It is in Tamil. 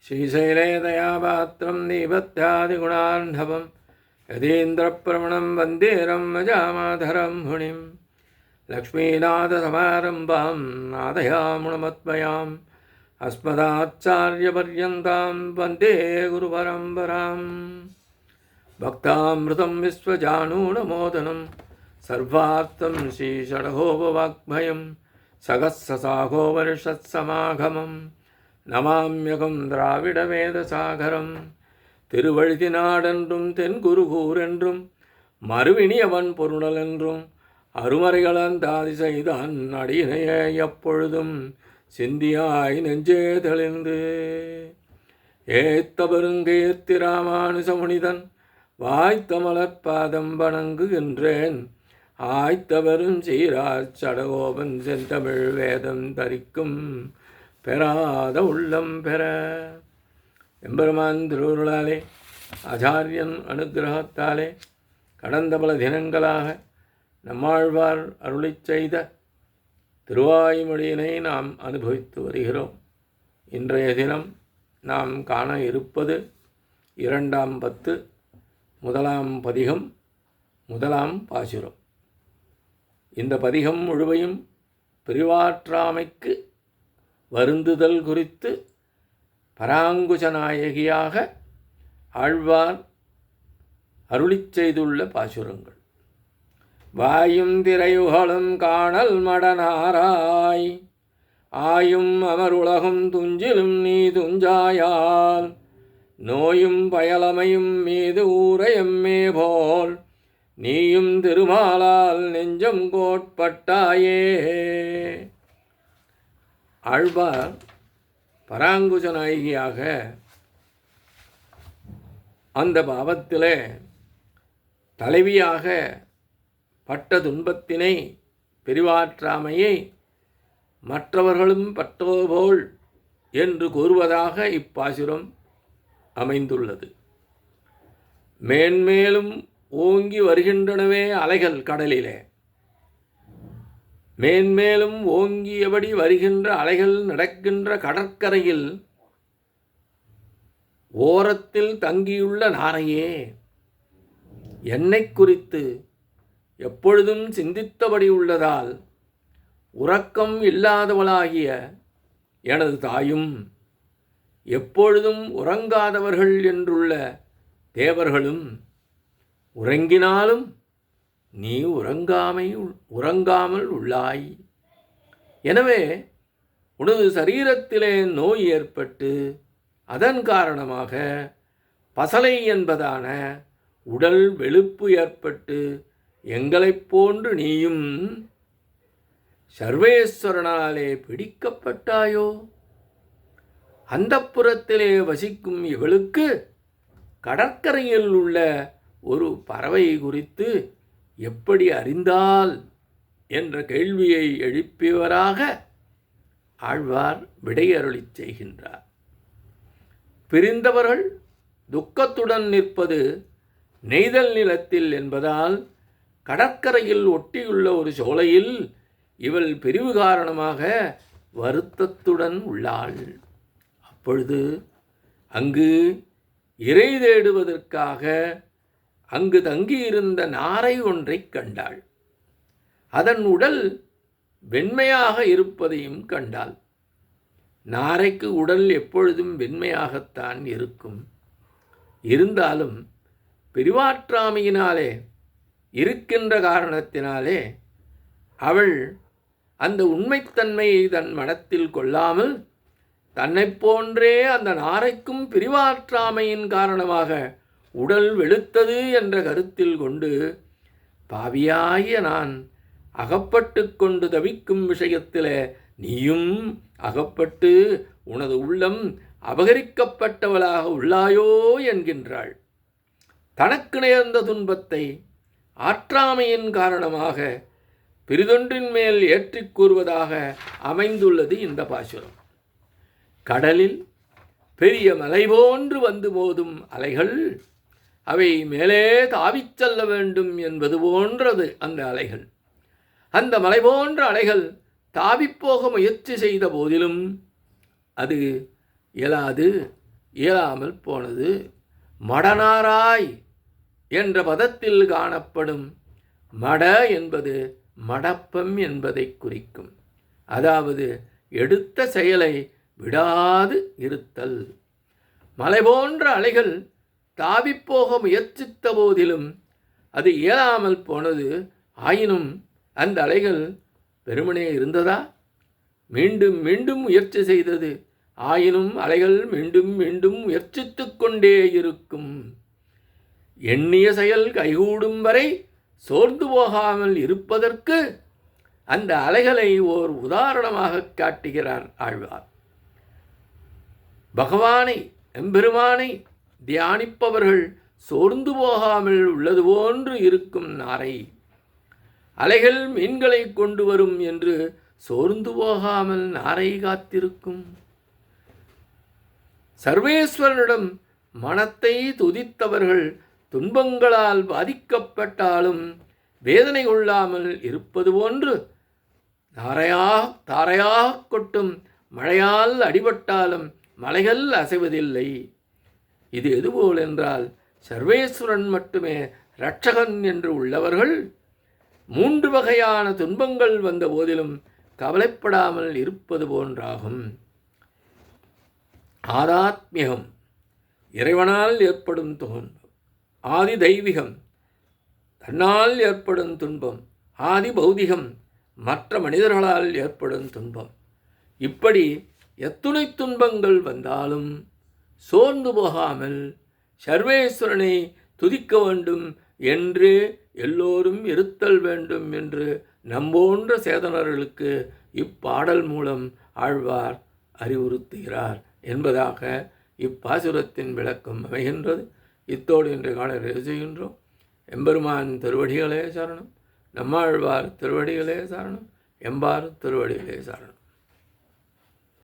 श्रीशैले दयापात्रं दीपत्यादिगुणार्णवं यतीन्द्रप्रवणं वन्दे रम्यजामाधरं मुनिं लक्ष्मीनाथसमारम्भां नादयामुणमत्मयाम् अस्मदाचार्यपर्यन्तां वन्दे गुरुपरम्पराम् भक्तामृतं विश्वजानूनमोदनं सर्वार्थं श्रीषडगोपवाग्भयं सहस्रसागोवर्षत्समागमं நமாம்யகம் திராவிடவேதசாகரம். திருவழுதினாடென்றும் தென்குருகூரென்றும் மறுவினியவன் பொருணலென்றும் அருமறைகளந்தாதி செய்தான் அடியினைய எப்பொழுதும் சிந்தியாய் நெஞ்சே தெளிந்து ஏத்த பெருங்கீர்த்தி ராமானுசமுனிதன் வாய்த்த மலர்பாதம் வணங்குகின்றேன். ஆய்த்த பெரும் சீராச் சடகோபன் செந்தமிழ் வேதம் தரிக்கும் பெறாத உள்ளம் பெற. எம்பெருமான் திருவுருளாலே ஆச்சாரியன் அனுகிரகத்தாலே கடந்த பல தினங்களாக நம்மாழ்வார் அருளிச் செய்த திருவாய்மொழியினை நாம் அனுபவித்து வருகிறோம். இன்றைய தினம் நாம் காண இருப்பது 2ஆம் பத்து 1ஆம் பதிகம் 1ஆம் பாசுரம். இந்த பதிகம் முழுவையும் பிரிவாற்றாமைக்கு வருந்துதல் குறித்து பராங்குஜநாயகியாக ஆழ்வார் அருளிச் செய்துள்ள பாசுரங்கள். வாயும் திரையுகளும் காணல் மடனாராய் ஆயும் அமருலகும் துஞ்சிலும் நீ துஞ்சாயால் நோயும் பயலமையும் மீது ஊரையம்மே போல் நீயும் திருமாலால் நெஞ்சம் கோட்பட்டாயே. ஆழ்வார் பராங்குஜநாயகியாக அந்த பாவத்திலே தலைவியாக பட்ட துன்பத்தினை பிரிவாற்றாமையை மற்றவர்களும் பட்டோபோல் என்று கூறுவதாக இப்பாசுரம் அமைந்துள்ளது. மேன்மேலும் ஓங்கி வருகின்றனவே அலைகள் கடலிலே. மேன்மேலும் ஓங்கியபடி வருகின்ற அலைகள் நடக்கின்ற கடற்கரையில் ஓரத்தில் தங்கியுள்ள நாரையே, என்னை குறித்து எப்பொழுதும் சிந்தித்தபடி உள்ளதால் உறக்கம் இல்லாதவளாகிய எனது தாயும் எப்பொழுதும் உறங்காதவர்கள் என்றுள்ள தேவர்களும் உறங்கினாலும் நீ உறங்காமல் உள்ளாய். எனவே உனது சரீரத்திலே நோய் ஏற்பட்டு அதன் காரணமாக பசலை என்பதான உடல் வெளுப்பு ஏற்பட்டு எங்களைப் போன்று நீயும் சர்வேஸ்வரனாலே பிடிக்கப்பட்டாயோ. அந்தப்புறத்திலே வசிக்கும் இவளுக்கு கடற்கரையில் உள்ள ஒரு பறவை குறித்து எப்படி அறிந்தால் என்ற கேள்வியை எழுப்பியவராக ஆழ்வார் விடையருளிச் செய்கின்றார். பிரிந்தவர்கள் துக்கத்துடன் நிற்பது நெய்தல் நிலத்தில் என்பதால் கடற்கரையில் ஒட்டியுள்ள ஒரு சோலையில் இவள் பிரிவு காரணமாக வருத்தத்துடன் உள்ளாள். அப்பொழுது அங்கு இறை தேடுவதற்காக அங்கு தங்கியிருந்த நாரை ஒன்றைக் கண்டாள். அதன் உடல் வெண்மையாக இருப்பதையும் கண்டாள். நாரைக்கு உடல் எப்பொழுதும் வெண்மையாகத்தான் இருக்கும். இருந்தாலும் பிரிவாற்றாமையினாலே இருக்கின்ற காரணத்தினாலே அவள் அந்த உண்மைத்தன்மையை தன் மனத்தில் கொள்ளாமல் தன்னை போன்றே அந்த நாரைக்கும் பிரிவாற்றாமையின் காரணமாக உடல் வெளுத்தது என்ற கருத்தில் கொண்டு பாவியாகிய நான் அகப்பட்டு கொண்டு தவிக்கும் விஷயத்தில் நீயும் அகப்பட்டு உனது உள்ளம் அபகரிக்கப்பட்டவளாக உள்ளாயோ என்கின்றாள். தனக்கு நேர்ந்த துன்பத்தை ஆற்றாமையின் காரணமாக பிரிதொன்றின் மேல் ஏற்றிக் கூறுவதாக அமைந்துள்ளது இந்த பாசுரம். கடலில் பெரிய மலை போன்று வந்து மோதும் அலைகள் அவை மேலே தாவிச் செல்ல வேண்டும் என்பது போன்றது அந்த அலைகள். அந்த மலை போன்ற அலைகள் தாவிப்போக முயற்சி செய்த போதிலும் அது இயலாது இயலாமல் போனது. மடனாராய் என்ற பதத்தில் காணப்படும் மட என்பது மடப்பம் என்பதை குறிக்கும். அதாவது எடுத்த செயலை விடாது இருத்தல். மலை போன்ற அலைகள் தாவிப்போக முயற்சித்த போதிலும் அது இயலாமல் போனது. ஆயினும் அந்த அலைகள் வெறுமனே இருந்ததா? மீண்டும் மீண்டும் முயற்சி செய்தது. ஆயினும் அலைகள் மீண்டும் மீண்டும் முயற்சித்து கொண்டே இருக்கும். எண்ணிய செயல் கைகூடும் வரை சோர்ந்து போகாமல் இருப்பதற்கு அந்த அலைகளை ஓர் உதாரணமாக காட்டுகிறார் ஆழ்வார். பகவானை, எம்பெருமானை தியானிப்பவர்கள் சோர்ந்து போகாமல் உள்ளது போன்று இருக்கும் நாரை. அலைகள் மீன்களை கொண்டு வரும் என்று சோர்ந்து போகாமல் நாரை காத்திருக்கும். சர்வேஸ்வரனிடம் மனத்தை துதித்தவர்கள் துன்பங்களால் பாதிக்கப்பட்டாலும் வேதனை கொள்ளாமல் இருப்பது போன்று தாரையாக கொட்டும் மழையால் அடிபட்டாலும் மலைகள் அசைவதில்லை. இது எதுபோல் என்றால், சர்வேஸ்வரன் மட்டுமே இரட்சகன் என்று உள்ளவர்கள் 3 வகையான துன்பங்கள் வந்த போதிலும் கவலைப்படாமல் இருப்பது போன்றாகும். ஆதாத்மிகம், இறைவனால் ஏற்படும் துன்பம். ஆதி தெய்வீகம், தன்னால் ஏற்படும் துன்பம். ஆதி பௌதிகம், மற்ற மனிதர்களால் ஏற்படும் துன்பம். இப்படி எத்துணை துன்பங்கள் வந்தாலும் சோர்ந்து போகாமல் சர்வேஸ்வரனை துதிக்க வேண்டும் என்று எல்லோரும் இருத்தல் வேண்டும் என்று நம்போன்ற சேதனர்களுக்கு இப்பாடல் மூலம் ஆழ்வார் அறிவுறுத்துகிறார் என்பதாக இப்பாசுரத்தின் விளக்கம் அமைகின்றது. இத்தோடு இன்று கால செய்கின்றோம். எம்பெருமான் திருவடிகளே சரணம். நம்மாழ்வார் திருவடிகளே சரணம். எம்பார் திருவடிகளே சரணம்.